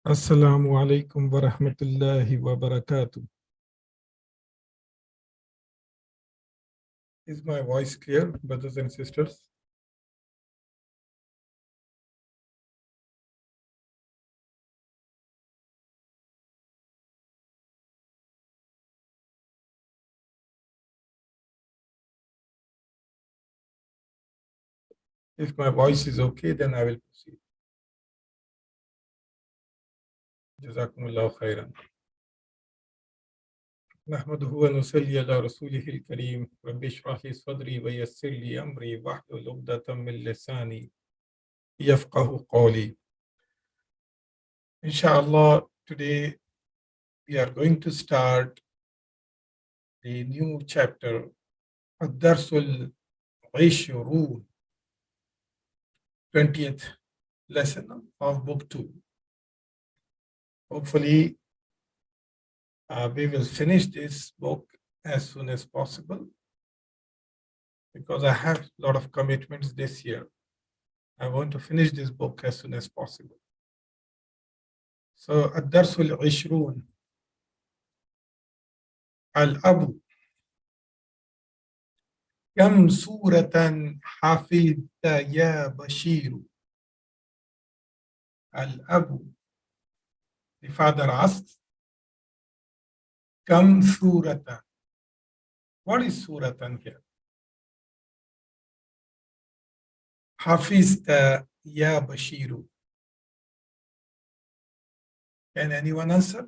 Assalamu alaikum wa rahmatullahi wa barakatuh. Is my voice clear, brothers and sisters? If my voice is okay, then I will proceed. Jazakumullahu khairan. نحمده ونصلي على رسوله الكريم رب اشرح لي صدري ويسر لي أمري واحلل عقدة من لساني يفقه قولي. Inshallah, today we are going to start a new chapter, Ad-Darsul Ishurun, 20th lesson of book 2. Hopefully, we will finish this book as soon as possible because I have a lot of commitments this year. I want to finish this book as soon as possible. So, Ad-Darsul Ishrun, Al-Abu, Kam Suratan Hafidta Ya Bashiru. Al-Abu, the father asks, Kam Suratan. What is Suratan here? Hafizta Ya Bashiru. Can anyone answer?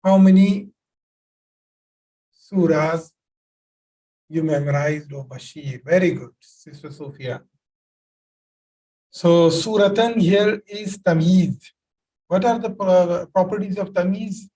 How many surahs you memorized, O Bashir? Very good, Sister Sophia. So, Suratan here is Tamiz. What are the properties of Tamiz?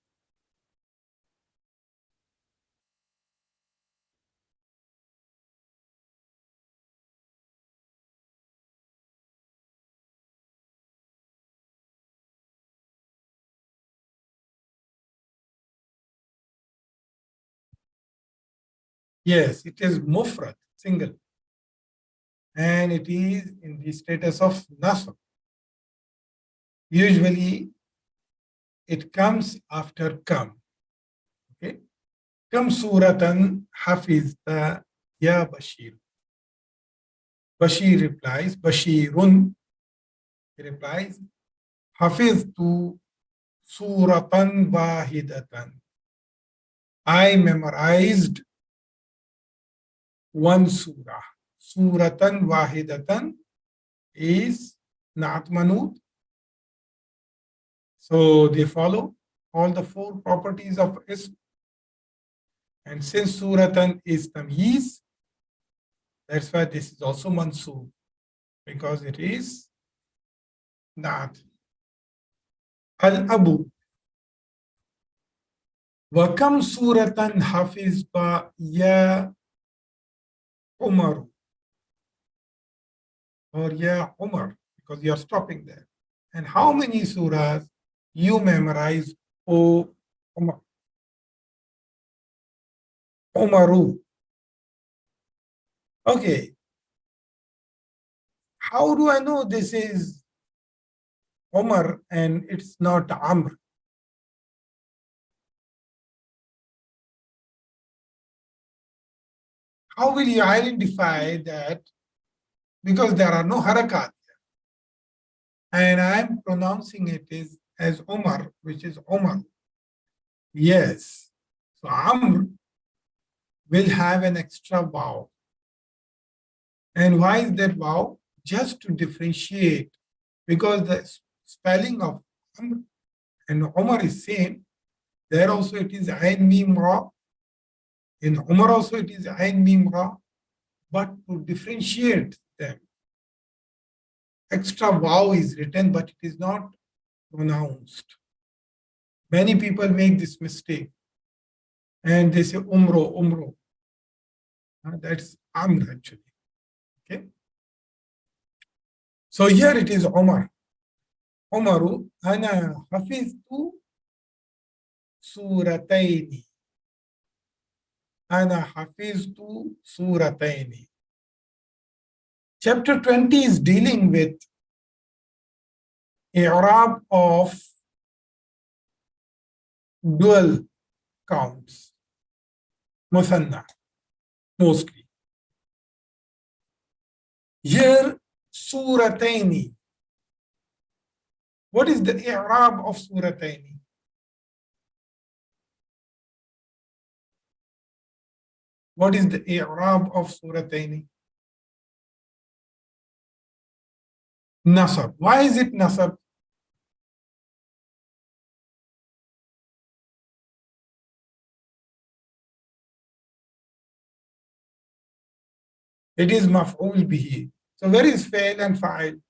Yes, it is Mufrad, single. And it is in the status of Nasr. Usually, it comes after Kam. Okay? Kam Suratan Hafizta Ya Bashir. Bashir replies, Bashirun, he replies, Hafiztu Suratan Wahidatan. I memorized one surah. Suratan Wahidatan is Naat Manut. So they follow all the four properties of Ism. And since Suratan is Tamyiz, that's why this is also Mansub, because it is Naat. Al-Abu. Wakam Suratan Hafizba Ya Umar. Or Ya Umar, because you are stopping there. And how many surahs you memorize, O Umar? Umaru. Okay. How do I know this is Umar and it's not Amr? How will you identify that? Because there are no harakat. And I'm pronouncing it as Umar, which is Umar. Yes. So Amr will have an extra vowel. And why is that vowel? Just to differentiate, because the spelling of Amr and Umar is same. There also it is Ain Mim Ra. In Umar also it is Ain Mim Ra. But to differentiate them, extra vowel is written, but it is not pronounced. Many people make this mistake. And they say Umro, Umro. That's Amr actually. Okay. So here it is Umar. Umaru, ana hafiztu surataini. Ana hafiztu surataini. Chapter 20 is dealing with i'rab of dual counts, musanna, mostly. Here, surataini. What is the i'rab of surataini? What is the i'rab of surataini? Nasab. Why is it nasab? It is maf'ul bihi. So where is fa'il and fa'il?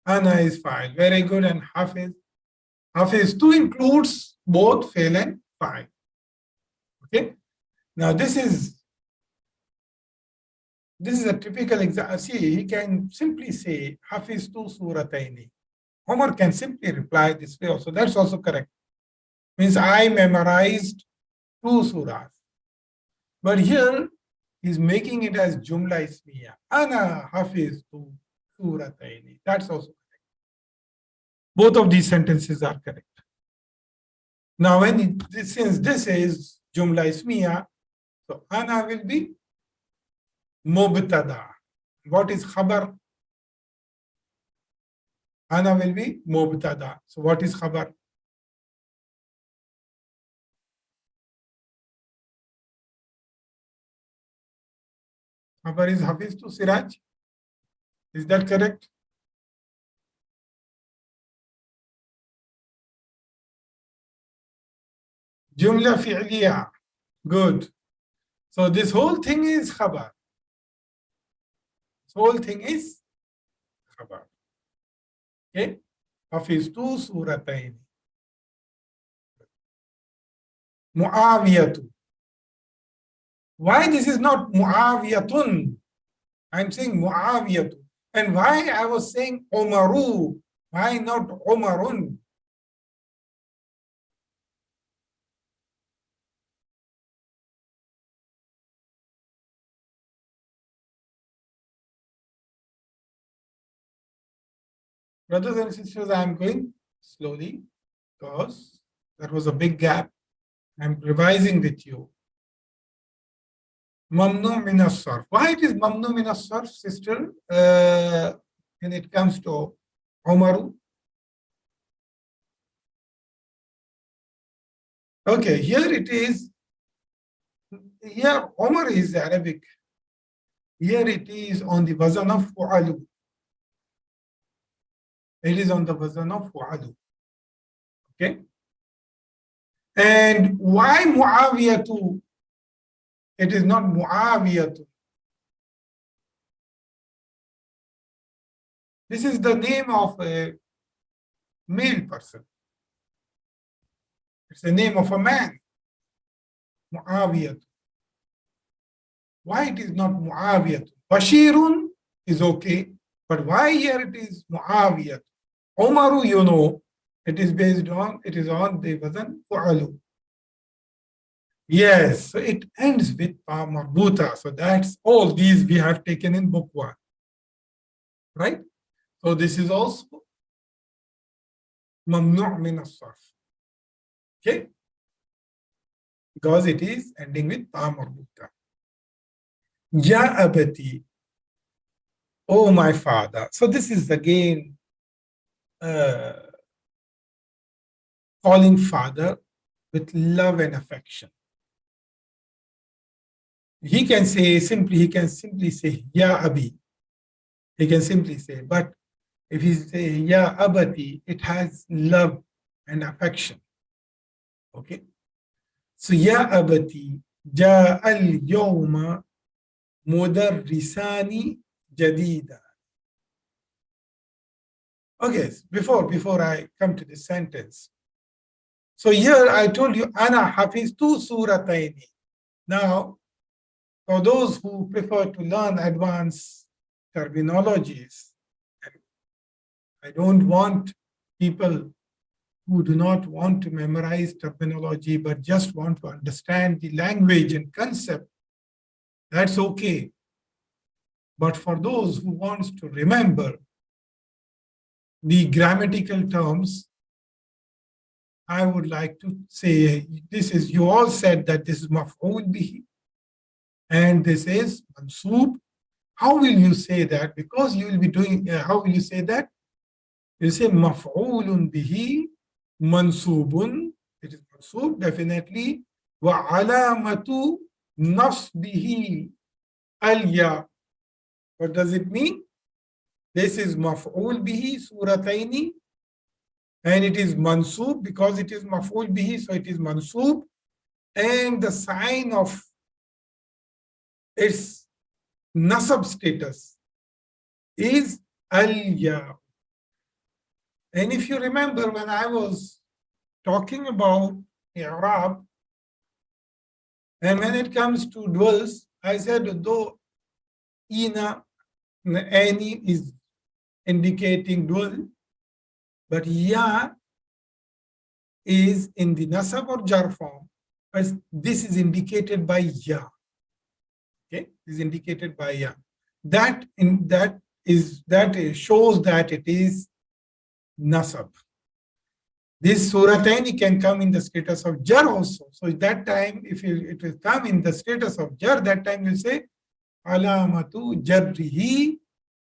Ana is fa'il. Very good. And hafiz. Hafiz 2 includes both fa'il and fa'il. Okay. Now this is a typical example. See, he can simply say hafiz 2 surataini. Homer can simply reply this way also. That's also correct. Means I memorized 2 surahs. But here he's making it as jumla ismiya. Ana hafiz 2 surataini. That's also correct. Both of these sentences are correct. Now, since this is jumla ismiya, so ana will be mubtada. What is khabar? Ana will be mubtada. So what is khabar? Khabar is hafiz to Siraj. Is that correct? Jumla fi'liya. Good. So this whole thing is khabar. This whole thing is khabar. Okay? Hafiz tu suratayn. Muawiyatu. Why this is not Muawiyatun? I'm saying Muawiyatu. And why I was saying Umaru? Why not Umarun? Brothers and sisters, I'm going slowly because there was a big gap. I'm revising with you. Mamnu min as-sarf. Why it is mamnu min as-sarf, sister, when it comes to Umaru? Okay, here it is. Here, Umar is Arabic. Here it is on the wazan of fu'alu. It is on the wazan of fu'alu. Okay? And why Muawiyatu? It is not Muawiyatu. This is the name of a male person. It's the name of a man. Muawiyatu. Why it is not Muawiyatu? Bashirun is okay, but why here it is Muawiyatu? Umaru, you know, it is on the wazan fu'alu. Yes, so it ends with pa marbuta. So that's all these we have taken in book 1. Right? So this is also mamnu' min as-sarf. Okay? Because it is ending with pa marbuta. Ya abati, oh my father. So this is again calling father with love and affection. He can simply say Ya Abi. He can simply say, but if he say Ya Abati, it has love and affection. Okay? So Ya Abati, Ja al-yawma mudarrisani jadida. Okay, before I come to this sentence, So here I told you, Ana hafiztu surataini. Now, for those who prefer to learn advanced terminologies, I don't want people who do not want to memorize terminology but just want to understand the language and concept. That's okay. But for those who wants to remember the grammatical terms, I would like to say this is, you all said that this is maf'ul bihi and this is mansoob. How will you say that? Because you will be doing, how will you say that? You say maf'ulun bihi mansubun. It is mansoob, definitely. Wa alamatu nasbihi al-ya. What does it mean? This is maf'ul bihi surataini, and it is mansoob because it is maf'ul bihi, so it is mansoob, and the sign of its nasab status is al-ya. And if you remember, when I was talking about i'rab, and when it comes to duals, I said though ina, any is indicating dual, but ya is in the nasab or jar form. But this is indicated by ya. Okay, is indicated by ya. That shows that it is nasab. This surataini can come in the status of jar also. So at that time, if it will come in the status of jar, that time you say alamatu jarrihi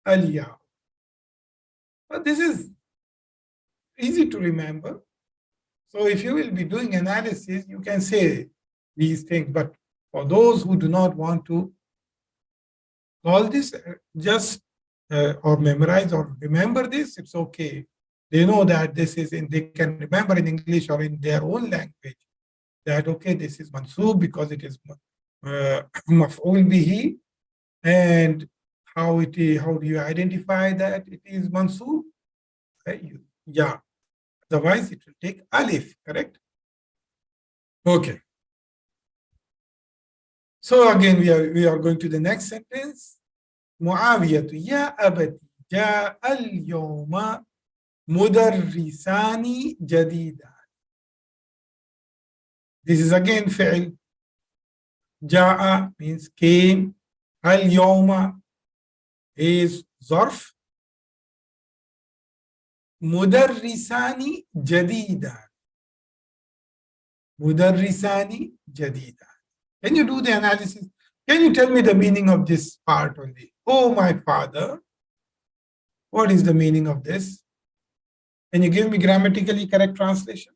al-ya. But this is easy to remember. So if you will be doing analysis, you can say these things. But for those who do not want to call this just or memorize or remember this, it's okay. They know that this is they can remember in English or in their own language that, okay, this is mansoob because it is maf'ul bihi. And how do you identify that it is mansoob? Yeah. Otherwise, it will take alif, correct? Okay. So again, we are going to the next sentence. Muawiyatu ya abati ja al-yawma mudarrisani jadida. This is again fi'l. Ja'a means came. Al-yawma is zarf. Mudarrisani jadida. Mudarrisani jadida. Can you do the analysis? Can you tell me the meaning of this part only? Oh, my father. What is the meaning of this? Can you give me grammatically correct translation?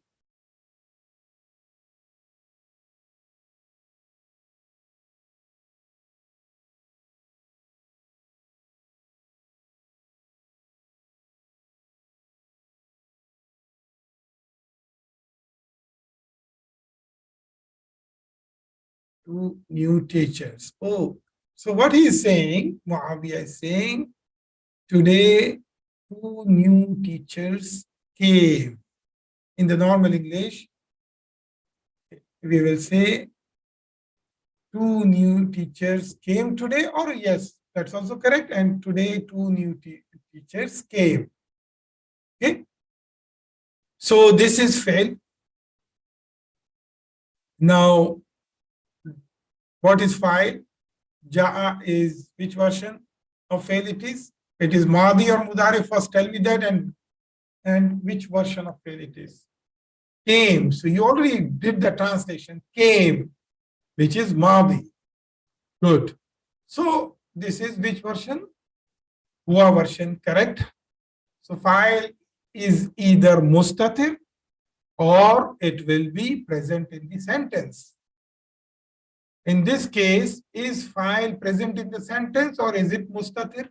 Two new teachers. Oh, so what he is saying, Muawiyah is saying, today two new teachers came. In the normal English, we will say two new teachers came today, or yes, that's also correct. And today two new teachers came. Okay. So this is fail. Now, what is file? Ja'a is which version of fail it is? It is Madi or Mudari? First tell me that, and which version of fail it is? Came. So you already did the translation. Came, which is Madi. Good. So this is which version? Huwa version, correct? So file is either mustatir or it will be present in the sentence. In this case, is file present in the sentence or is it mustatir?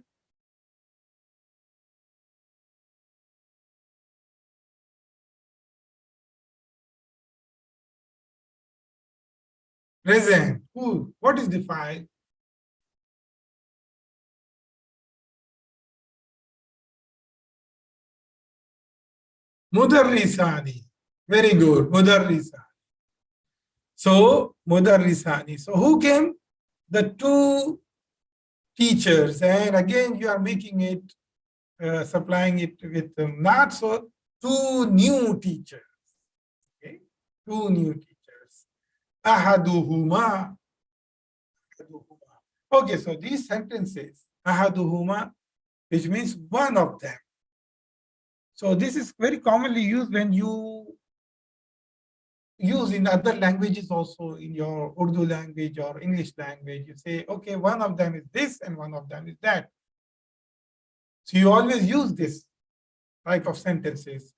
Present. Who? What is the file? Mudarrisani. Very good. Mudarrisani. So, Mudarrisani. So, who came? The two teachers. And again, you are making it, supplying it with not so, two new teachers. Okay? Two new teachers. Ahaduhuma. Okay, so these sentences, ahaduhuma, which means one of them. So this is very commonly used when you use in other languages also, in your Urdu language or English language. You say, okay, one of them is this and one of them is that. So you always use this type of sentences.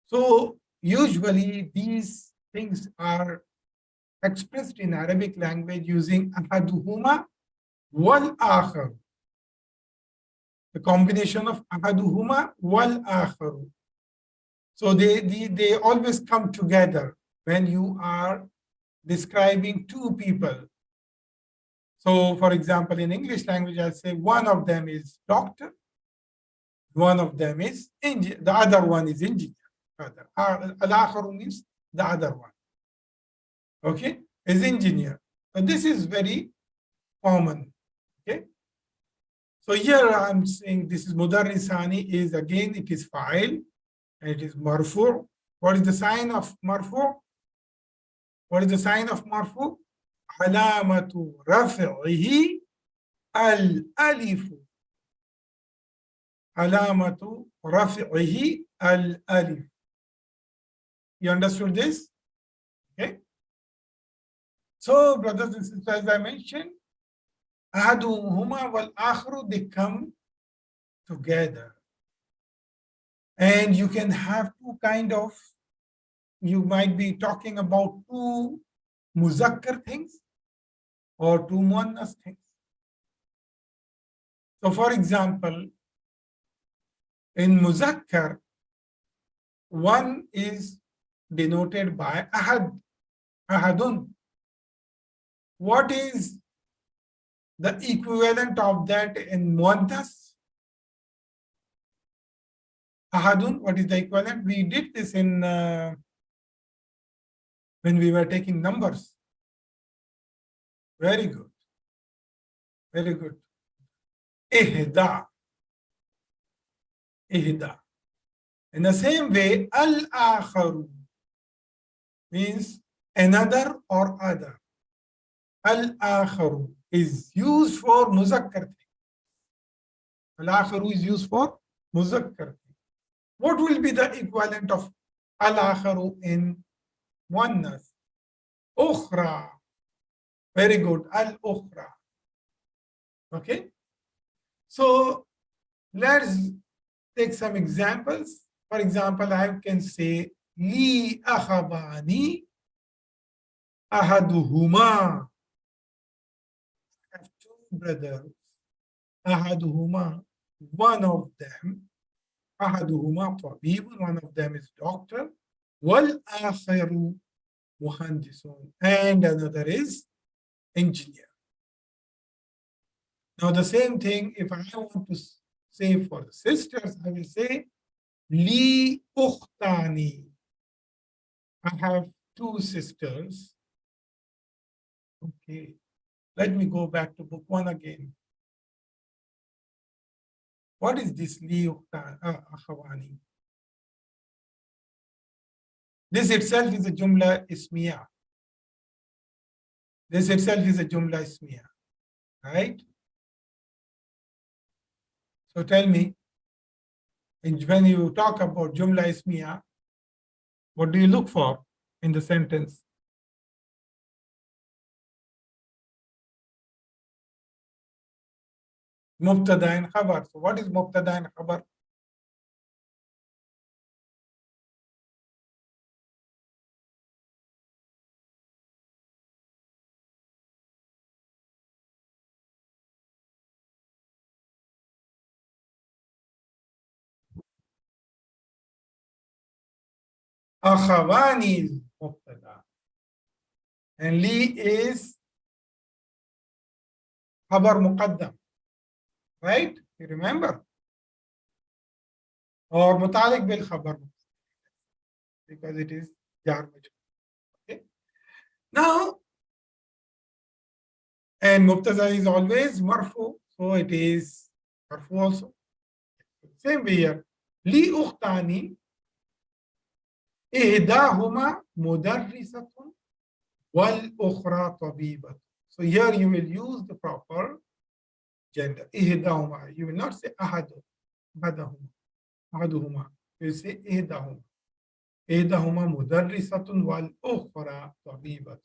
So usually these things are expressed in Arabic language using ahaduhuma wal akhar. The combination of ahaduhuma wal akhar. So they always come together when you are describing two people. So for example, in English language, I'll say one of them is doctor, one of them is engineer, the other one is engineer. Al-akhar means the other one. Okay, is engineer. So this is very common. Okay. So here I'm saying this is Mudarrisani is again, it is fa'il and it is marfu. What is the sign of marfu? What is the sign of marfu? Alamatu raf'ihi al-alif. Alamatu raf'ihi al-alif. You understood this? Okay. So, brothers and sisters, as I mentioned, ahaduhuma wal akhru, they come together. And you can have two kind of, you might be talking about two muzakkar things or two muannas things. So for example, in muzakkar, one is denoted by ahad, ahadun. What is the equivalent of that in muannas? Ahadun, what is the equivalent? We did this in when we were taking numbers. Very good. Very good. Ihda. Ihda. In the same way, al-akharu means another or other. Al-akharu is used for muzakkar. Al-akharu is used for muzakkar. What will be the equivalent of al-akharu in muannas? Ukhra. Very good. Al-ukhra. Okay. So let's take some examples. For example, I can say li akhabani ahaduhuma. I have two brothers. Ahaduhuma, one of them. Ahaduhuma tabibun, one of them is doctor. Wal akhiru muhandisun, and another is engineer. Now the same thing, if I want to say for the sisters, I will say li ukhtani. I have two sisters. Okay, let me go back to book one again. What is this li akhawani? This itself is a jumla ismiya. This itself is a jumla ismiya, right? So tell me, when you talk about jumla ismiya, what do you look for in the sentence? Mubtada and khabar. So what is mubtada and khabar? Akhawani is mubtada. And li is khabar muqaddam. Right? You remember? Or mutalik bil khabar. Because it is jar majroor. Okay. Now, and mubtada is always marfu, so it is marfu also. Same way here. Li ukhtani ihdahuma mudarrisatun wal ukhra tabibat. So here you will use the proper gender. Ihdahuma. You will not say ahadu. Ahaduhuma. You will say ihdahuma. Ihdahuma mudarrisatun wal ukhra tabibat.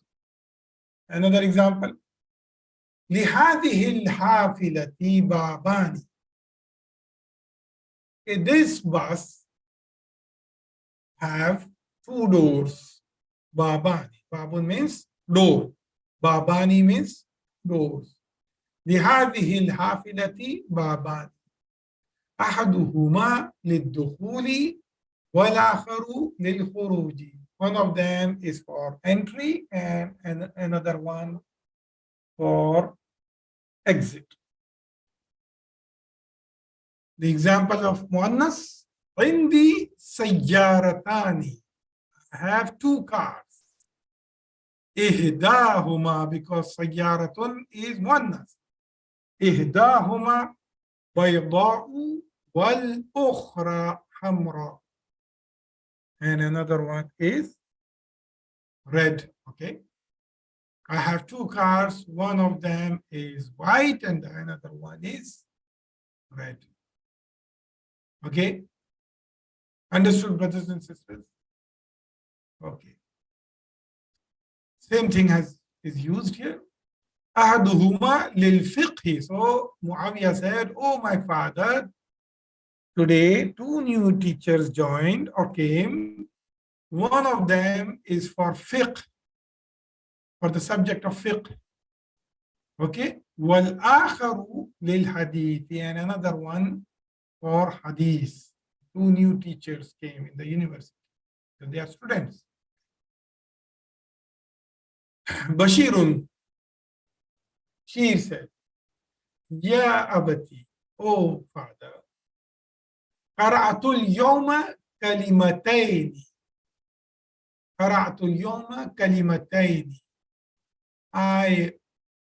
Another example. لهذه الحافلة بابان. This bus have two doors. Babani. Babun means door. Babani means doors. لهذه الحافلة بابان. أحدهما للدخول والآخر للخروج. One of them is for entry and another one for exit. The example of muannas, عندي سيارتان. I have two cars. إحداهما, because سيارة is muannas. إحداهما بيضاء والأخرى حمراء. And another one is red. Okay. I have two cars. One of them is white and another one is red. Okay. Understood, brothers and sisters? Okay. Same thing is used here. أحدهما للفقه. So Muawiyah said, oh my father, today two new teachers joined or came. One of them is for fiqh, for the subject of fiqh. Okay. والآخر للحديث, and another one for hadith. Two new teachers came in the university. So they are students. Bashirun. She said, Ya abati, oh father, qara'atul yawma kalimatayn. Qara'atul yawma kalimatayn. I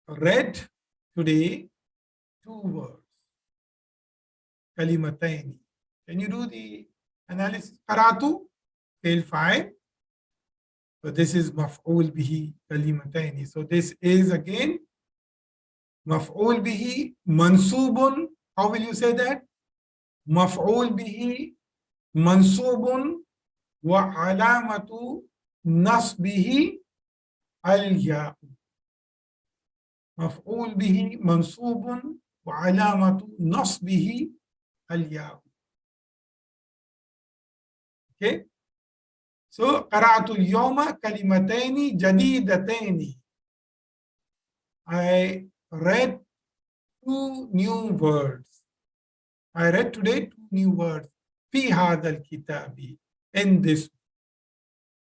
read today two words. Kalimatayn. Can you do the analysis? Qara'atu, fail fa'il. So this is maf'ul bihi kalimatayn. So this is again مفعول به منصوب. How will you say that? مفعول به منصوب وعلامة نصبه الياء. مفعول به منصوب وعلامة نصبه الياء. Okay. So قرأت اليوم كلمتين جديدتين. I read two new words. I read today two new words. في هذا الكتاب. In this.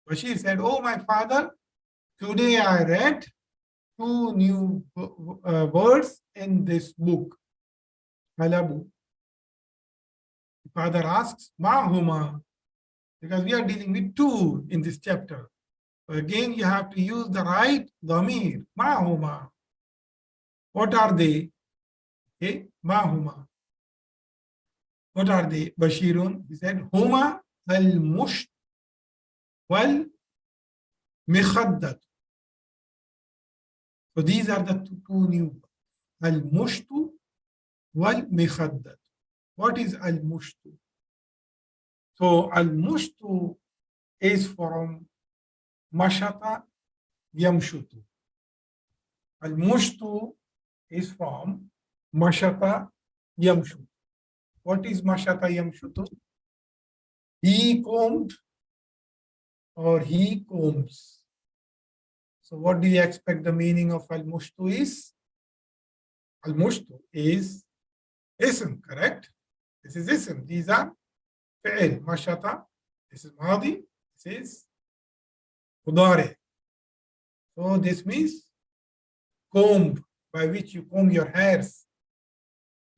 But she said, oh my father, today I read two new words in this book. Halabu. The father asks, Ma huma? Because we are dealing with two in this chapter. So again, you have to use the right dhamir. Ma huma. What are they? Okay, ma huma. What are they? Bashirun, he said, huma al-musht wal-mikhaddat. So these are the two new. Al-mushtu wal-mikhaddat. What is al-mushtu? So al-mushtu is from mashata yamshutu. Al-mushtu is from mashata yamshutu. What is mashata yamshutu? He combed or he combs. So what do you expect the meaning of al-mushtu is? Al-mushtu is ism, correct? This is ism. These are fi'il. Mashata, this is madi, this is mudari. So this means comb, by which you comb your hairs.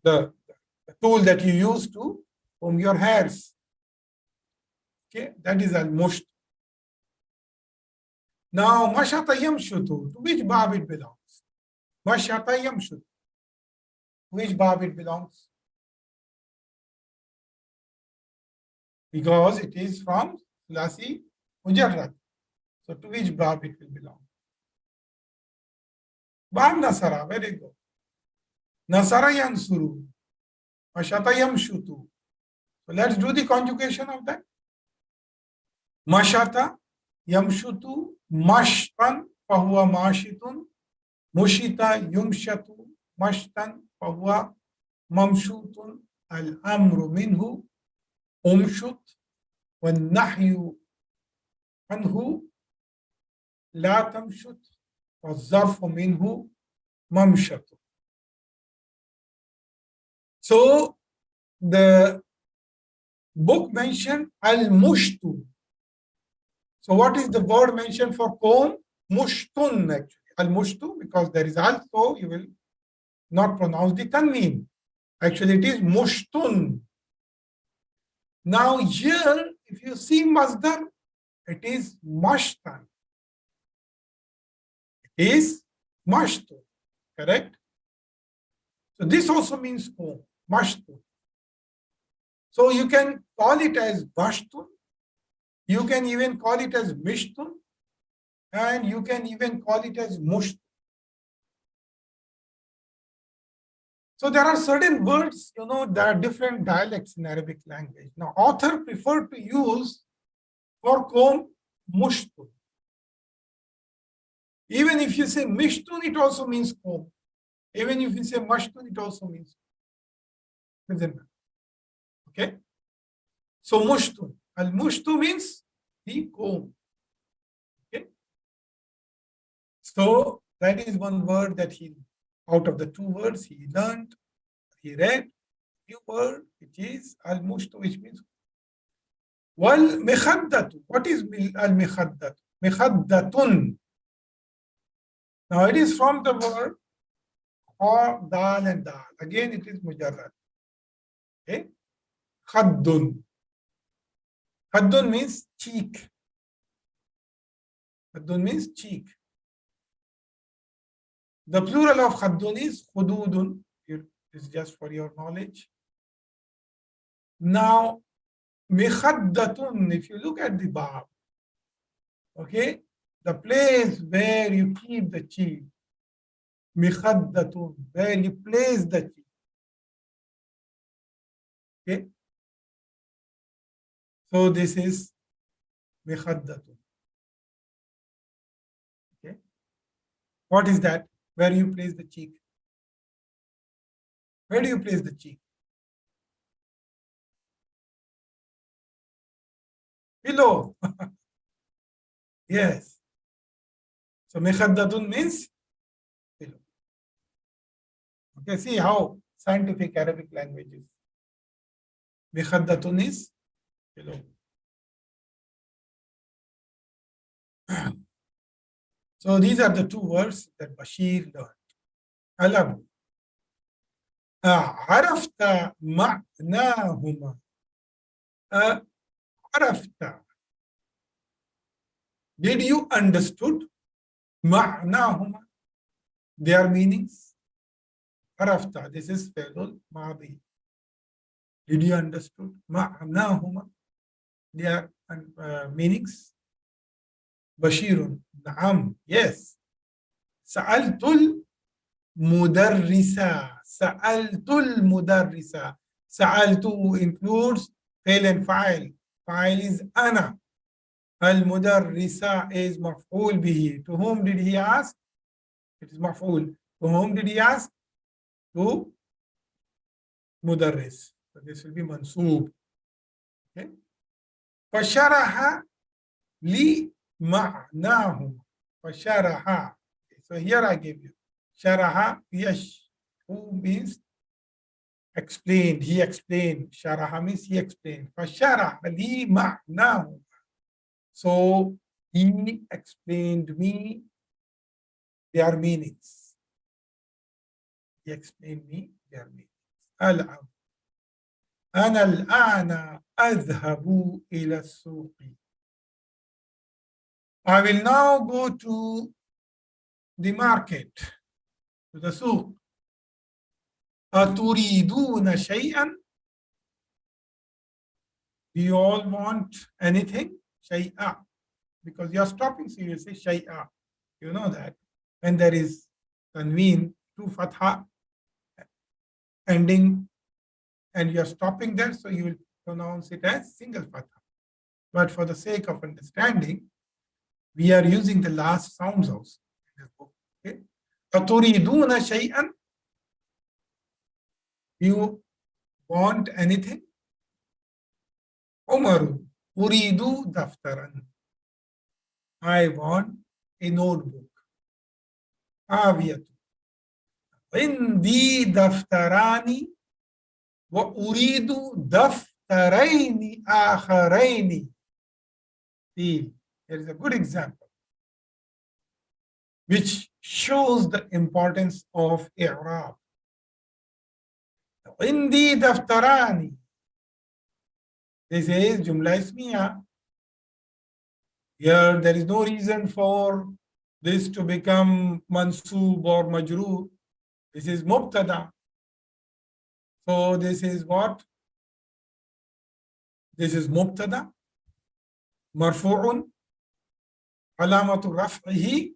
The tool that you use to comb your hairs. Okay, that is al-musht. Now, mashata yamshutu, to which bab it belongs? Mashata yamshutu, which bab it belongs? Because it is from Sulasi Mujarrad. So to which bab it will belong? Bab Nasara, very good. Nasara yansuru, mashata yamshutu. So let's do the conjugation of that. Mashata yamshutu, mashtan, fahuwa mashitun, mushita yumshatu, mashtan, fahuwa mamshutun, al-amru minhu, umshut, والنحي عنه لا تمشط والظرف منه ممشط. So the book mentioned al-mushtu. So what is the word mentioned for comb? Mushtun actually. Al-mushtu, because there is also, you will not pronounce the tanween. Actually, it is mushtun. Now here, if you see masdar, it is mashtan. It is mashtun, correct? So this also means comb, mashtun. So you can call it as mashtun. You can even call it as mishtun, and you can even call it as mushtun. So there are certain words, there are different dialects in Arabic language. Now, author preferred to use for comb mushtun. Even if you say mishtun, it also means comb. Even if you say mashtun, it also means comb. Okay? So mushtun. Al-mushtu means the comb. Okay? So that is one word that out of the two words he learned, he read, new word, it is al-mushtu, which means wal mikhaddatu. What is al-mikhaddatu? Mikhaddatun. Now it is from the word or dal and dal. Again, it is mujarrad. Okay? Khaddun. Khaddun means cheek. Khaddun means cheek. The plural of khaddun is khududun. This is just for your knowledge. Now, mikhaddatun, if you look at the bab, okay, the place where you keep the cheek, mikhaddatun, where you place the cheek. Okay, so this is mikhaddatun. Okay, what is that? Where you place the cheek? Where do you place the cheek? Below. Yes. So mikhaddatun means below. Okay, see how scientific Arabic language is. Mikhaddatun is below. So these are the two words that Bashir learned. Alam. عرفت معناهما. عرفت. Did you understood معناهما? Their meanings. عرفت. This is فعل ماضي. Did you understood معناهما? Their meanings. بشير. نعم. Yes. سألت المدرسة. سألت المدرسة. سألت includes فعل and فاعل. فاعل is أنا. المدرسة is مفعول به. To whom did he ask? It is مفعول. To whom did he ask? To مدرس. So this will be منصوب. Okay. فشرح لي معناه. فشرح. So here I give you. شرح يش. Who means explained. He explained. شرح means he explained. فشرح لي معناه. So he explained me their meanings. He explained me their meanings. الآن أنا الآن أذهب إلى السوق. I will now go to the market, to the souk. أتريدون شيئا? Do you all want anything? شيئا. Because you're stopping, so you say شيئا. You know that. When there is tanween, two fatha ending, and you're stopping there, so you will pronounce it as single fatha. But for the sake of understanding, we are using the last sounds also in this book. Okay? أتريدون شيئا? You want anything? عمر أريد دفترا. I want a notebook. عافية عندي دفتران وأريد دفترين آخرين. See, here is a good example which shows the importance of i'rab. عندي دفتران. This is jumla ismiya. Here there is no reason for this to become mansoob or majroor. This is mubtada. So this is what? This is mubtada. Marfu'un. Alamatu raf'ihi.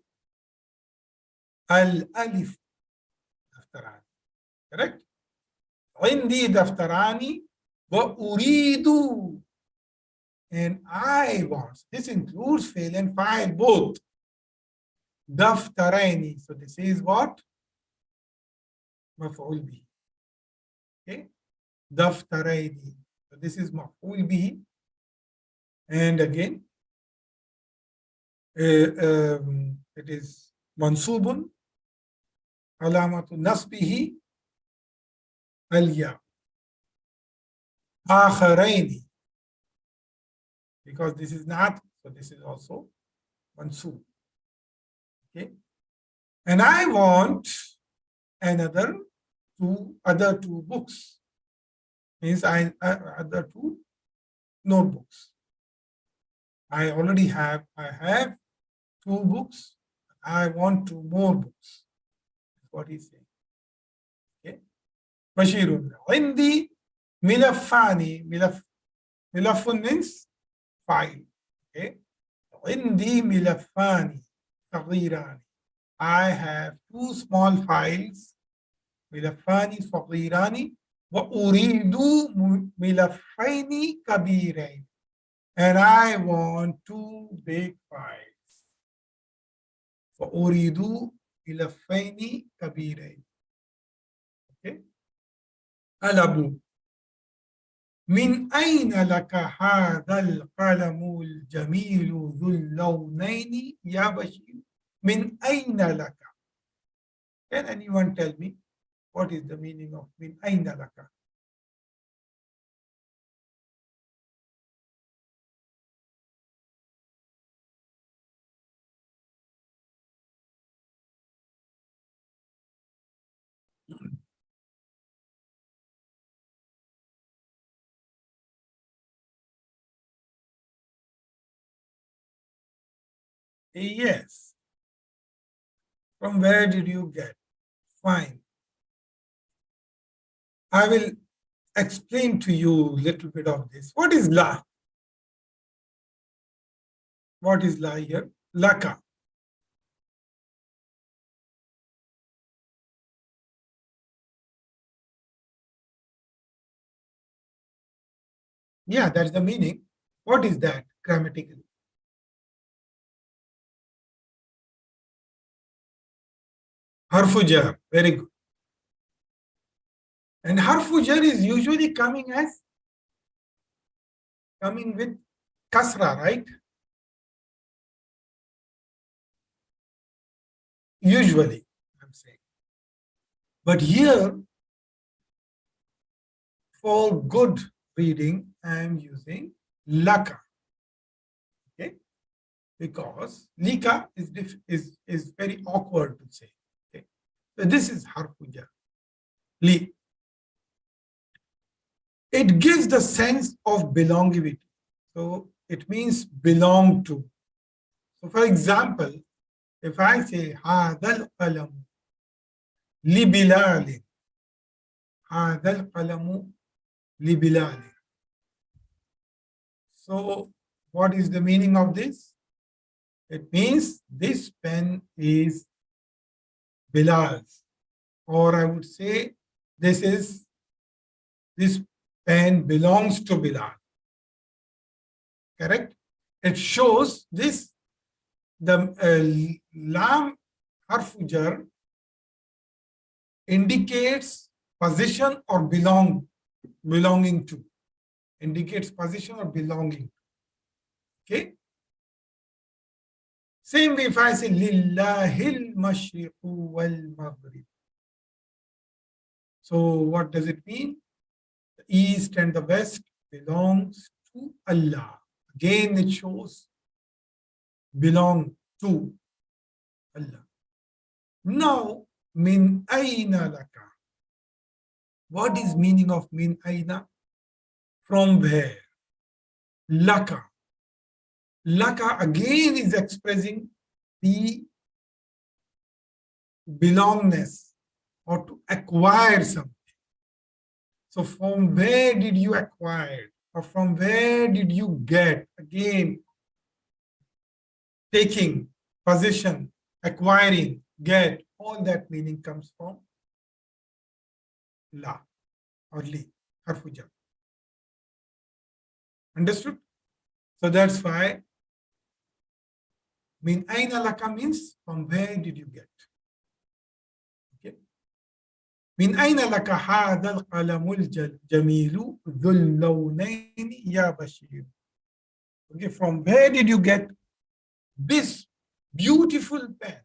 Al-alif. Daftarani. Correct? عندي دفترani wa uridu. And I want. This includes fail and fa'il both. Daftaraini. So this is what? Maf'ul bihi. Okay? Daftaraini. So this is maf'ul bihi. And again, it is mansubun. Alamatu nasbihi. Al-ya. Akharaini. Because this is not, so this is also mansub. Okay. And I want other two books. Means other two notebooks. I have two books. I want two more books. That's what he's saying. Okay. Bashirun. Indi milafani. Milafun means file. Okay. Indi milafani. صغيران. I have two small files. ملفان صغيران وأريد ملفين كبيرين. And I want two big files. وأريد ملفين كبيرين. Okay. الأبو. من أين لك هذا القلم الجميل ذو اللونين يا بشير؟ من أين لك? Can anyone tell me what is the meaning of من أين لك? Yes. From where did you get? Fine. I will explain to you a little bit of this. What is la? What is la here? Laka. Yeah, that's the meaning. What is that grammatically? Harfu jar. Very good. And harfu jar is usually coming with kasra, right? Usually, I'm saying. But here, for good reading, I'm using laka. Okay? Because lika is very awkward to say. Okay? So this is harfu jar. Li. It gives the sense of belongivity. So it means belong to. So for example, if I say هذا القلم لبلال, هذا القلم لبلال. So what is the meaning of this? It means this pen is Bilal's, or I would say this pen belongs to Bilal. Correct? It shows this, the lam harfu jar indicates position or belonging to. Indicates position or belonging. Okay? Same way if I say Lillahil mashriqu wal maghrib. So what does it mean? The east and the west belongs to Allah. Again, it shows belong to Allah. Now, min ayna laka. What is meaning of min ayna? From where? Laka. Laka again is expressing the belongness or to acquire something. So from where did you acquire, or from where did you get? Again, taking, possession, acquiring, get, all that meaning comes from la or li, harfu jar. Understood? So that's why min ayna laka means from where did you get? Okay. Min ayna laka hadha al-qalamul jamilu dhul lawnayn ya Bashir. Okay, from where did you get this beautiful pen?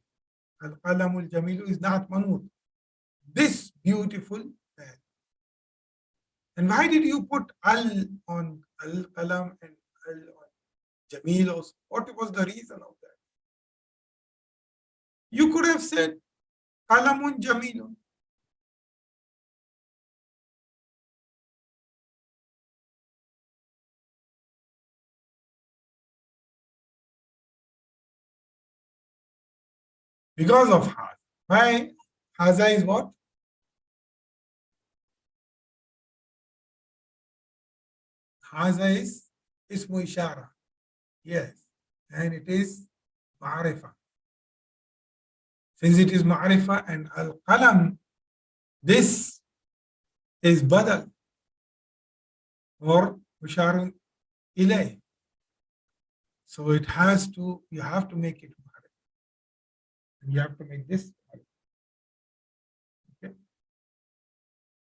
Al-qalamul jamilu is not manut. This beautiful pen. And why did you put al on al-qalam and al on jamil also? What was the reason of that? You could have said qalamun jamilun. Because of haza. Why? Haza is what? Haza is ismu ishara. Yes. And it is ma'arifa. Since it is ma'arifa and al-qalam, this is badal or musharun ilay. So it has to, you have to make it ma'arifa. And you have to make this ma'arifa. Okay.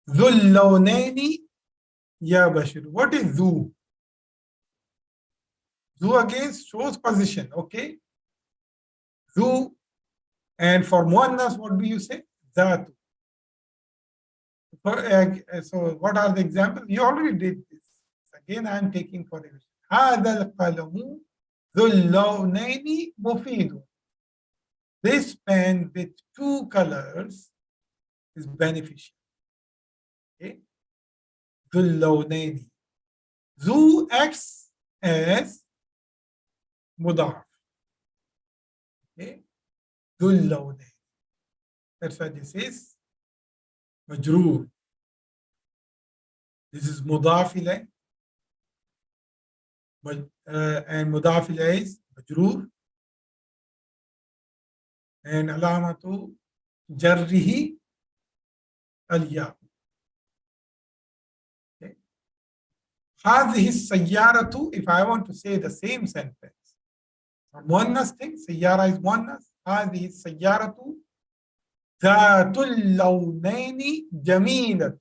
Dhul lawnaini ya Bashir. What is dhu? Dhu again shows position. Okay. Dhu. And for muannas, what do you say? Dhatu. So what are the examples? You already did this. Again, I am taking for revision. هذا القلم ذو اللونين مفيد. This pen with two colors is beneficial. Okay. ذو اللونين. ذو acts as mudaf. Okay. ذو اللونين. That's why this is majroor. This is mudaf ilayh. And mudaf ilayh is majroor. And alamatu jarrihi al-ya. Okay. هذه السيارة, if I want to say the same sentence. Muannas thing, sayyara is muannas. هذه السيارة ذات اللونين جميلة.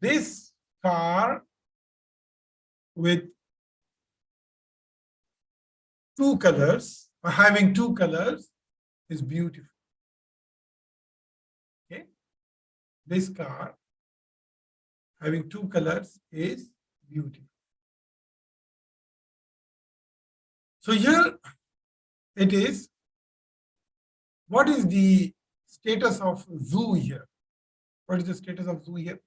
This car with two colors, or having two colors, is beautiful. Okay. This car having two colors is beautiful. So here it is. What is the status of zoo here? What is the status of zoo here?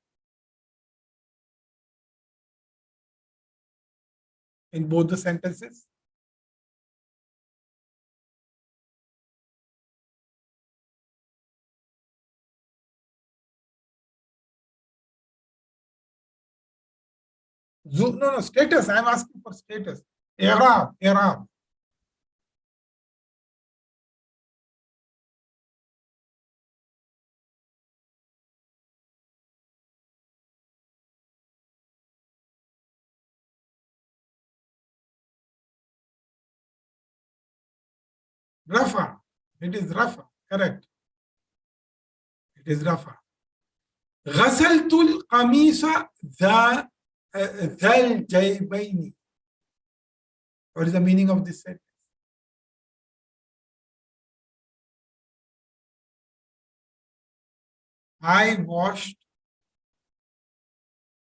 In both the sentences? No, no, status. I'm asking for status. I'rab, I'rab. Rafa. It is Rafa. Correct. It is Rafa. غسلت القميص ذا الجيبين. What is the meaning of this sentence? I washed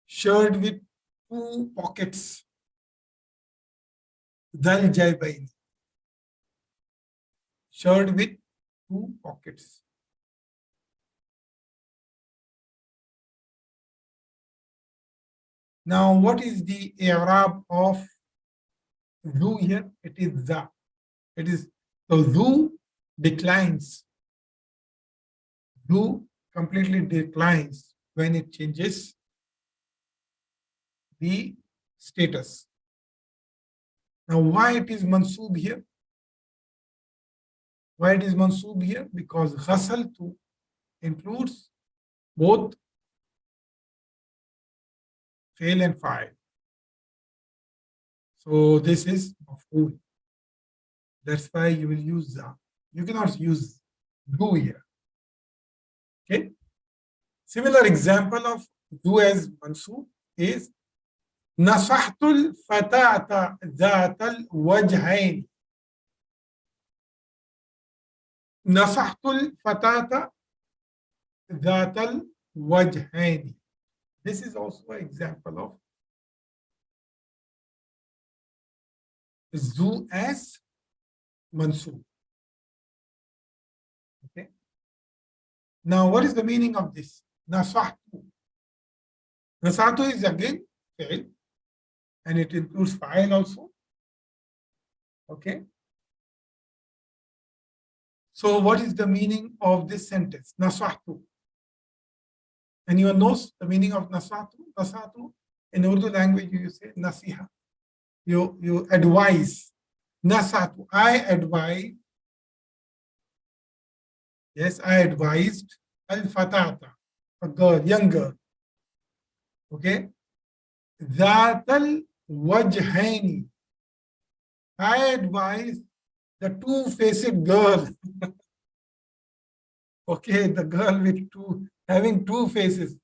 shirt with 2 pockets. ذا الجيبين. Shirt with 2 pockets. Now, what is the i'rab of ذو here? It is ذا. It is, so ذو declines. ذو completely declines when it changes the status. Now, why it is mansoob here? Why it is mansoob here? Because ghasaltu includes both fail and fa'il. So this is maf'ul. That's why you will use za. You cannot use do here. Okay. Similar example of do as mansoob is nasahtul fatata dhatal wajhain. Nasahtul fatata dhatal wajhain. This is also an example of zu as mansoob. Okay. Now, what is the meaning of this? Nasahtu. Nasahtu is again fi'l, and it includes fa'il also. Okay. So, what is the meaning of this sentence? Nasahtu. Anyone knows the meaning of nasahtu? Nasahtu in Urdu language you say nasiha. You advise. Nasahtu. I advise. Yes, I advised al-fatata, a girl, young girl. Okay. That al-wajhaini. I advised the 2-faced girl. Okay, the girl with having 2 faces.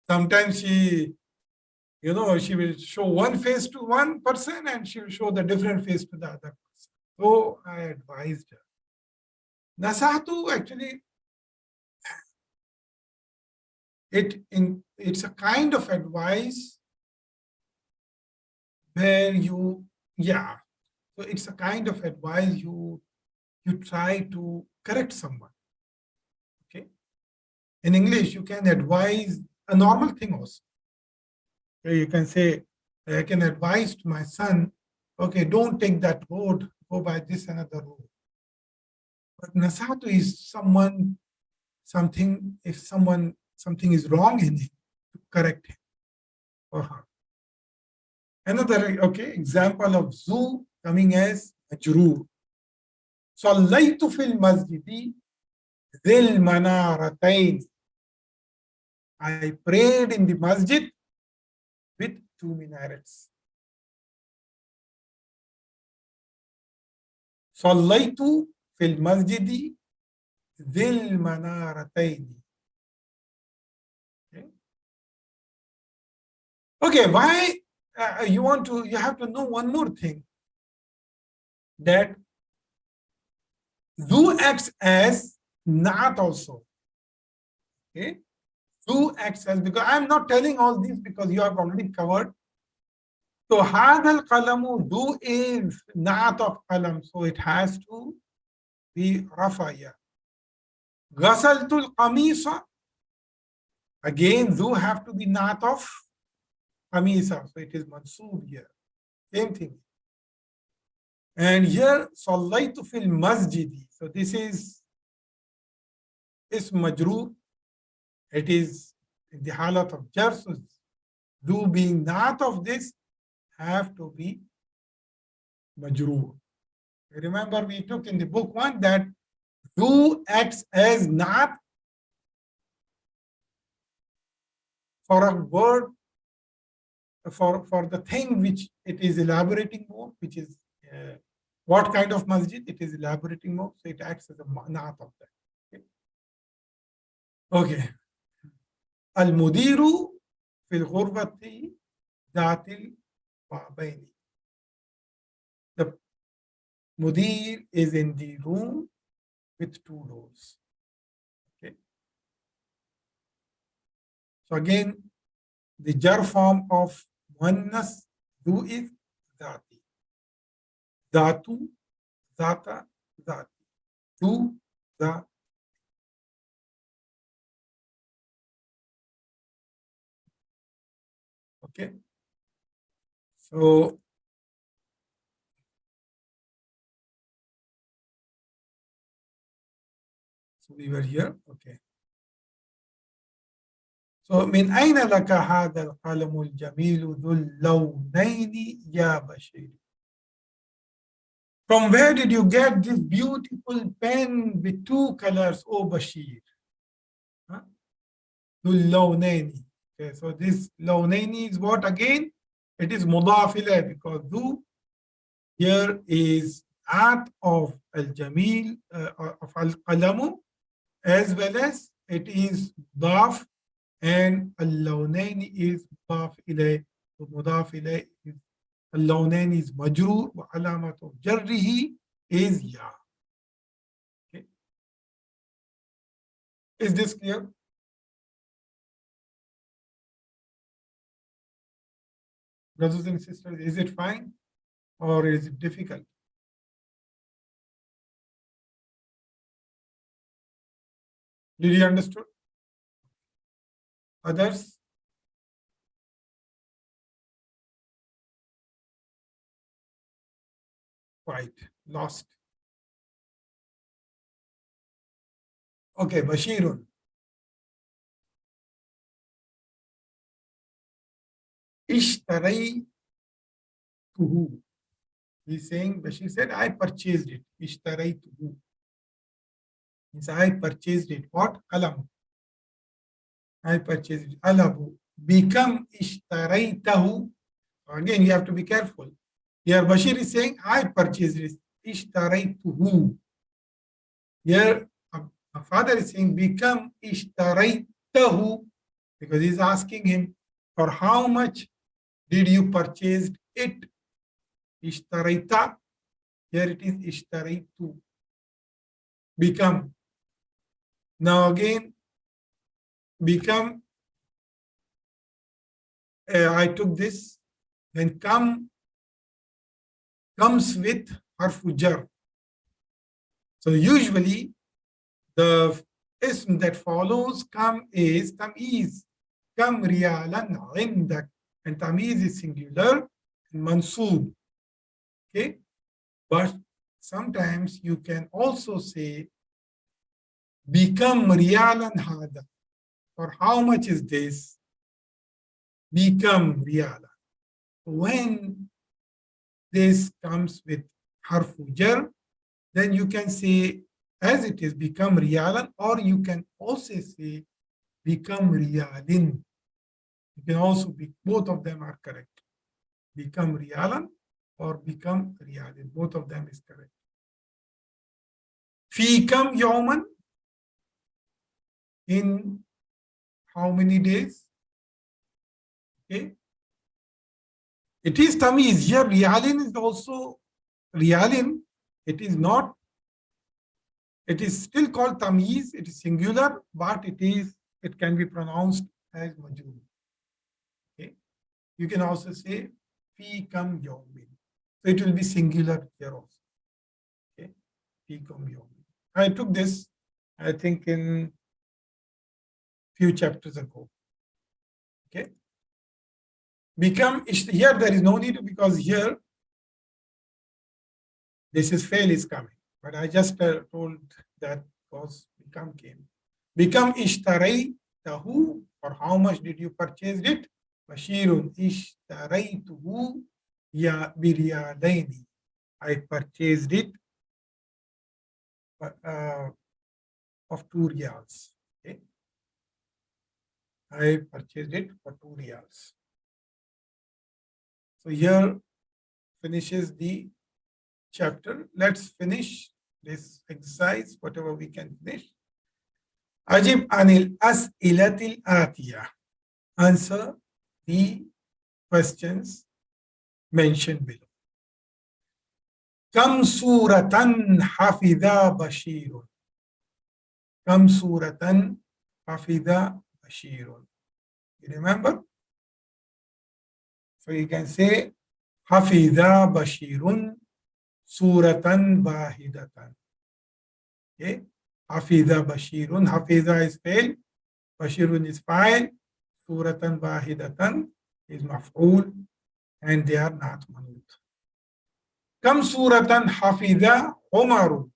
Sometimes she will show one face to one person and she will show the different face to the other person. So I advised her. Nasahtu actually, it's a kind of advice where so it's a kind of advice you try to correct someone. Okay. In English, you can advise a normal thing also. Okay, you can say, I can advise to my son, okay, don't take that road, go by this another road. But nasahtu is something is wrong in him, to correct him or her. Another example of zu coming as majroor. Sallaytu fil masjidi dhil manaratayn. I prayed in the masjid with 2 minarets. Sallaytu fil masjidi dhil manaratayn. Okay, why you have to know one more thing, that zu acts as naat also. Okay, zu acts as, because I am not telling all these because you have already covered. So hadal qalamu, du is naat of qalam, so it has to be rafaya. Ghasaltul qamisa, again zu have to be naat of qamisa, so it is mansoob here. Same thing. And here, sallaytu fil masjidi. So this is majroor. It is in the halat of jar. So do being naat of this, have to be majroor. Remember, we took in the book one that do acts as not for a word, for the thing which it is elaborating more, which is what kind of masjid it is elaborating more. So it acts as a not of that. Okay. Al-mudiru fil ghurfati dhatil babaini. The mudir is in the room with two doors. Okay. So again, the jar form of muannas du is dhati. Dhatu, dhata, dhati. Du, dha. Okay. So we were here. Okay. So من أين لك هذا القلم الجميل ذو اللونين يا بشير? From where did you get this beautiful pen with two colors, O Bashir? Huh? ذو اللونين. Okay, so this لونين is what again? It is مضاف إليه because ذو here is art of al-jamil, of al-qalamu, as well as it is mudaf, and al-lawnayn is mudaf ilay. So mudaf ilay is al-lawnayn is majroor, wa alamatu jarrihi is ya. Okay. Is this clear? Brothers and sisters, is it fine or is it difficult? Did you understand? Others? Quite lost. Okay, Bashirun. Ishtaraytuhu. He's saying, Bashir said, I purchased it. Ishtaraytuhu. Means I purchased it. What? Qalam. I purchased it. Alabu. Become ishtaraytahu. Again, you have to be careful. Here, Bashir is saying, I purchased it. Ishtaraytuhu. Here, my father is saying, become ishtaraytahu. Because he's asking him, for how much did you purchase it? Ishtarayta. Here it is ishtaraytu. Become. Now again, become. I took this. Then comes with harfu jar. So usually the ism that follows come is tamyiz. Kam riyalan indak. And tamyiz is singular and mansoob. Okay. But sometimes you can also say become riyalan hada. For how much is this? Become riyalan. When this comes with harfu jar, then you can say as it is become riyalan, or you can also say become riyalin. You can also be, both of them are correct. Become riyalan or become riyalin. Both of them is correct. Fi kam yawman, in how many days? Okay. It is tamiz. Here riyalin is also riyalin. It is not. It is still called tamiz. It is singular, but it can be pronounced as majroor. Okay. You can also say fi kam yawmin. So it will be singular here also. Okay. Fi kam yawmin. I took this, I think, in few chapters ago. Okay. Become, here there is no need because here this is fail is coming. But I just told that because become came. Become ishtaraytahu, or how much did you purchase it? Bashirun ishtaraytuhu biriyadaini. I purchased it of 2 riyals. Okay. I purchased it for 2 riyals. So here finishes the chapter. Let's finish this exercise, whatever we can finish. Ajib anil as'ilatil atiyah. Answer the questions mentioned below. Kam suratan hafidha bashirun. Kam suratan hafidha bashirun. You remember? So you can say hafidha bashirun suratan wahidatan. Okay? Hafidha bashirun. Hafidha is fail. Bashirun is fa'il. Suratan wahidatan is maf'ul. And they are not manut. Kam suratan hafidha umaru.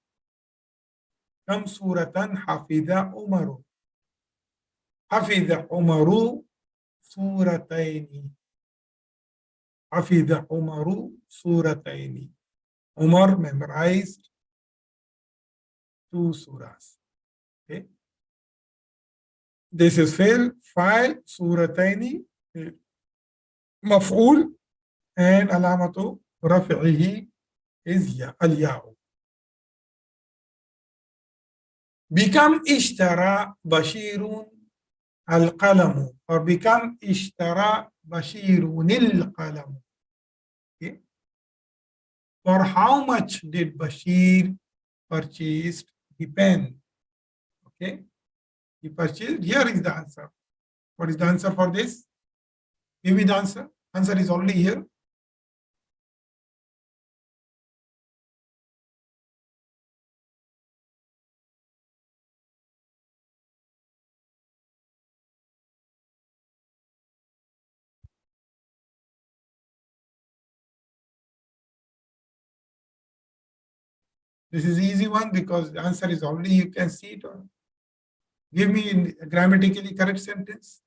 Kam suratan hafidha umaru. Hafidha umaru surataini. Hafidha umaru surataini. Umar memorized 2 surahs. Okay. This is fa'il, surataini, maf'ul, and alamatu rafi'ihi is al-ya'u. Become ishtara bashirun al-qalamu, or become ishtara bashirun al-qalamu. Okay. For how much did Bashir purchase the pen? Okay. He purchased. Here is the answer. What is the answer for this? Give me the answer. Answer is already here. This is easy one because the answer is already, you can see it. Give me a grammatically correct sentence.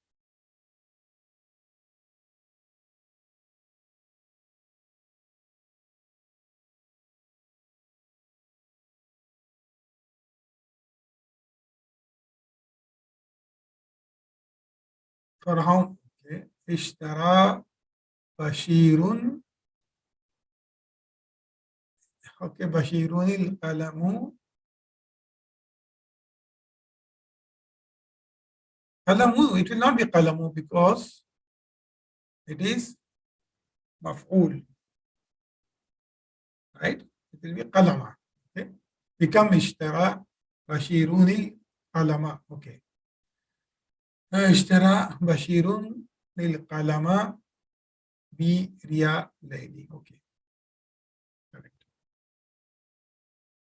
For how? Okay. Ishtara Bashirun. Okay, Bashirun al-qalamu. Qalamu, it will not be qalamu because it is maf'ul. Right? It will be qalama. Okay. Become ishtara Bashirun al-qalama. Okay. Ishtara Bashirun al-qalama bi riyalaini. Okay. Correct.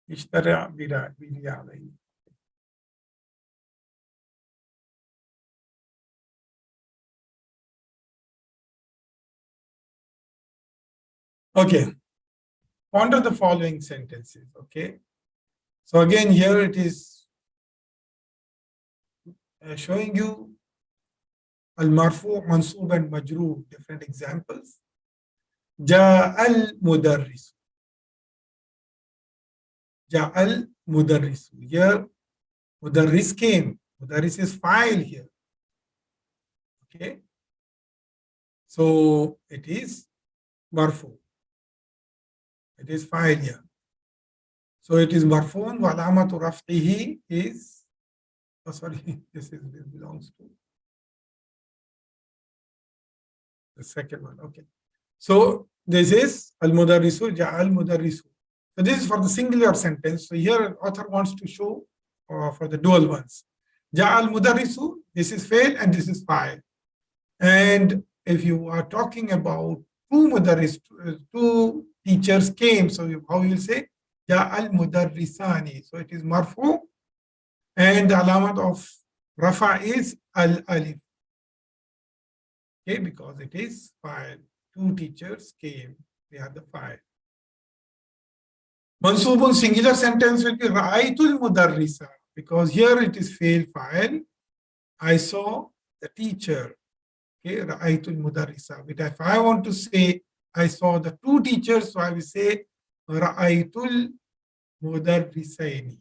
Ishtara bi riyalaini. Okay. Ponder the following sentences. Okay. So again, here it is showing you al-marfu, mansub, and majrur, different examples. Ja al-mudarris. Ja al-mudarris. Here, mudarris came. Mudarris is file here. Okay. So it is marfu. It is file here. So it is marfuun wa alamatu raf'ihi is, oh sorry, this belongs to the second one. Okay. So this is al-mudarrisu, ja al-mudarrisu. So this is for the singular sentence. So here author wants to show for the dual ones. Ja al-mudarrisu, this is fail and this is file. And if you are talking about two teachers came, so how you say? Ja al-mudarrisani. So it is marfu and the alamat of rafa is al-alif. Okay, because it is file. 2 teachers came, they are the file. Mansubun singular sentence will be Ra'aytul Mudarrisa, because here it is fail file. I saw the teacher. Okay, Ra'aytul Mudarrisa. But if I want to say I saw the two teachers, so I will say Ra'aytul Mudarrisaini.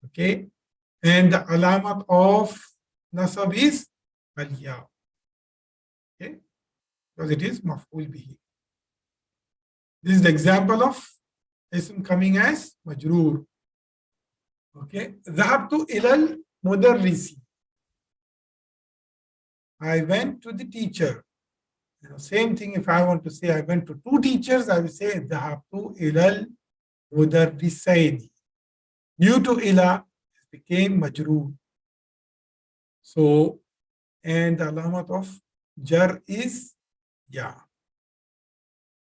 Okay. And the alamat of nasab is al-ya. Okay. Because it is maf'ul bihi. This is the example of ism coming as majroor. Okay. Dhahabtu ilal mudarrisi. I went to the teacher. Same thing if I want to say I went to two teachers, I will say dhahabtu ilal mudarrisaini. Due to ila, it became majroor. So, and the alamat of jar is ya.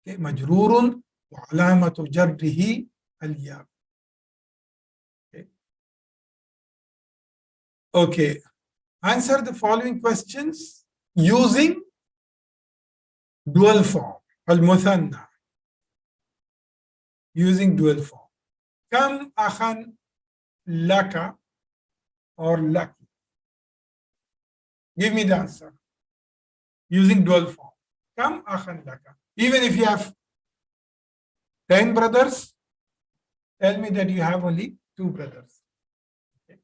Okay, majroorun wa alamatu jarrihi al ya. Okay. Answer the following questions using dual form, al-muthanna. Using dual form. Kam akhan laka or laki? Give me the answer. Using dual form. Kam akhan laka. Even if you have 10 brothers, tell me that you have only 2 brothers. Okay.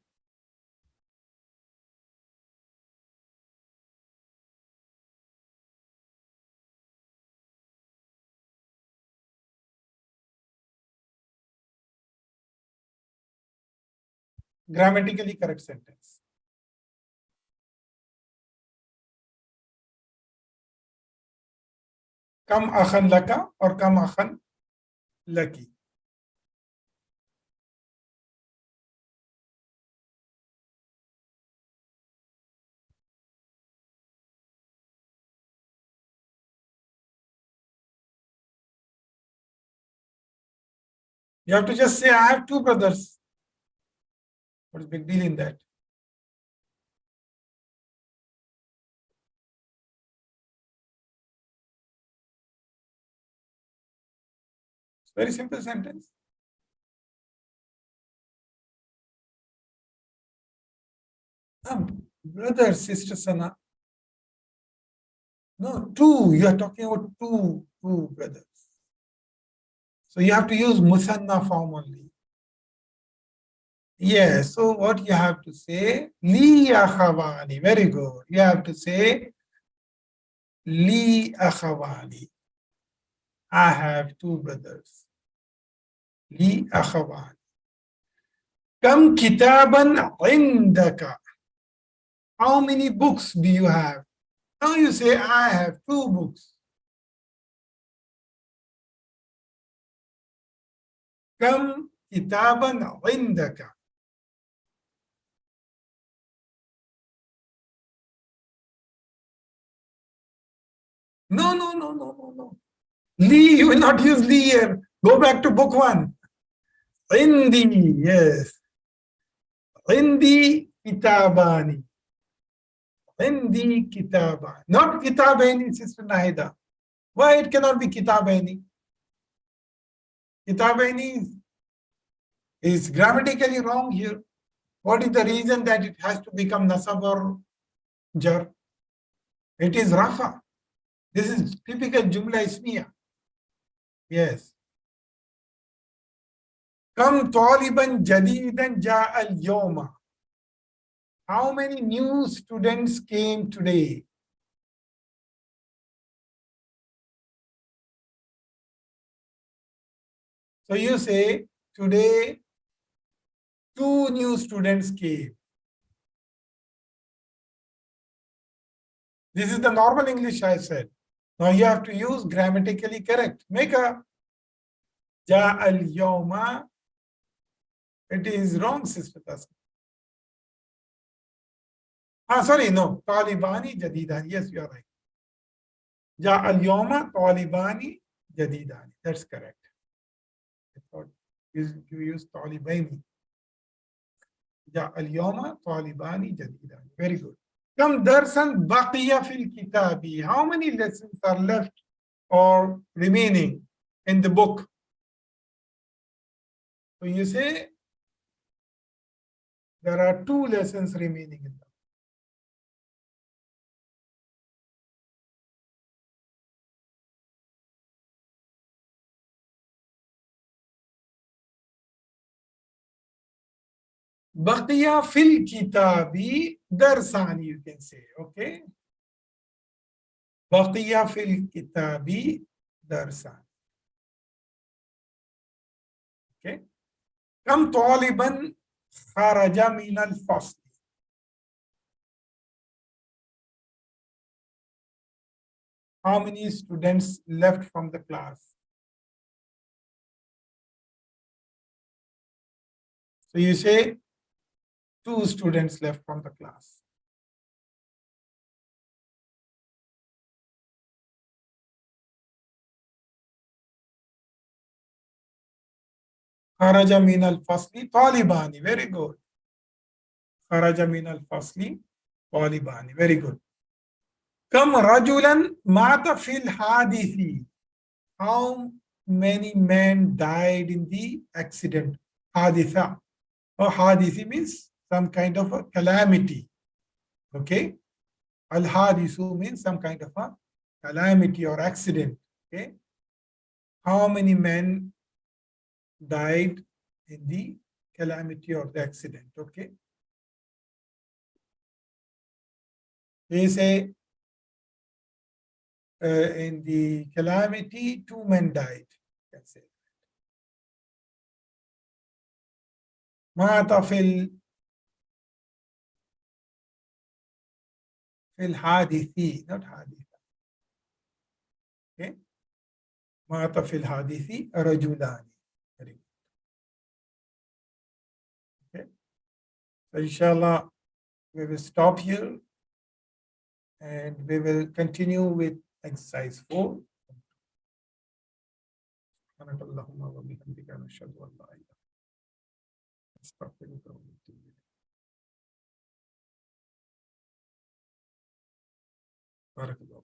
Grammatically correct sentence. Kam akhan laka or kam akhan laki? You have to just say, I have 2 brothers. What is the big deal in that? It's a very simple sentence. Brother, sister, sana. No, 2. You are talking about two brothers. So you have to use musanna form only. Yes, so what you have to say? Li akhawani. Very good. You have to say Li akhawani. I have 2 brothers. Li akhawani. Kam kitaban indaka. How many books do you have? Now you say, I have 2 books. Kam kitaban indaka. No. Li, you will not use li here. Go back to book 1. Indi, yes. Indi kitabani. Indi kitabani. Not kitabani, Sister Nahida. Why it cannot be kitabani? Kitabani is grammatically wrong here. What is the reason that it has to become nasab or jar? It is rafa. This is typical jumla ismiya. Yes. Kam taliban jadidan ja al yawma. How many new students came today? So you say today 2 new students came. This is the normal English I said. Now you have to use grammatically correct. Make a ja al yawma. It is wrong, Sister Tasma. Sorry, no. Talibani jadidani. Yes, you are right. Ja al yawma talibani jadidani. That's correct. I thought you use talibani. Ja al yawma talibani jadidani. Very good. Kam darsan baqiya fil kitabi. How many lessons are left or remaining in the book? So you say there are 2 lessons remaining in the book. Baqiya fil kitabi darsani, you can say, okay? Baqiya fil kitabi darsani. Okay? Kam taliban kharaja min al-fasl. How many students left from the class? So you say 2 students left from the class. Kharaja min al-fasli talibani. Very good. Kharaja min al-fasli talibani. Very good. Kam rajulan mata fil hadithi. How many men died in the accident? Haditha. Or hadithi means some kind of a calamity. Okay? Al-hadithu means some kind of a calamity or accident. Okay? How many men died in the calamity or the accident? Okay? They say in the calamity, 2 men died. That's it. مات في الحادث, not حادثة. Okay? مات في الحادث رجلان. Okay? So inshallah, we will stop here and we will continue with exercise 4. سبحانك اللهم وبحمدك نشهد أن لا إله إلا أنت نستغفرك ونتوب إليك. بارك الله.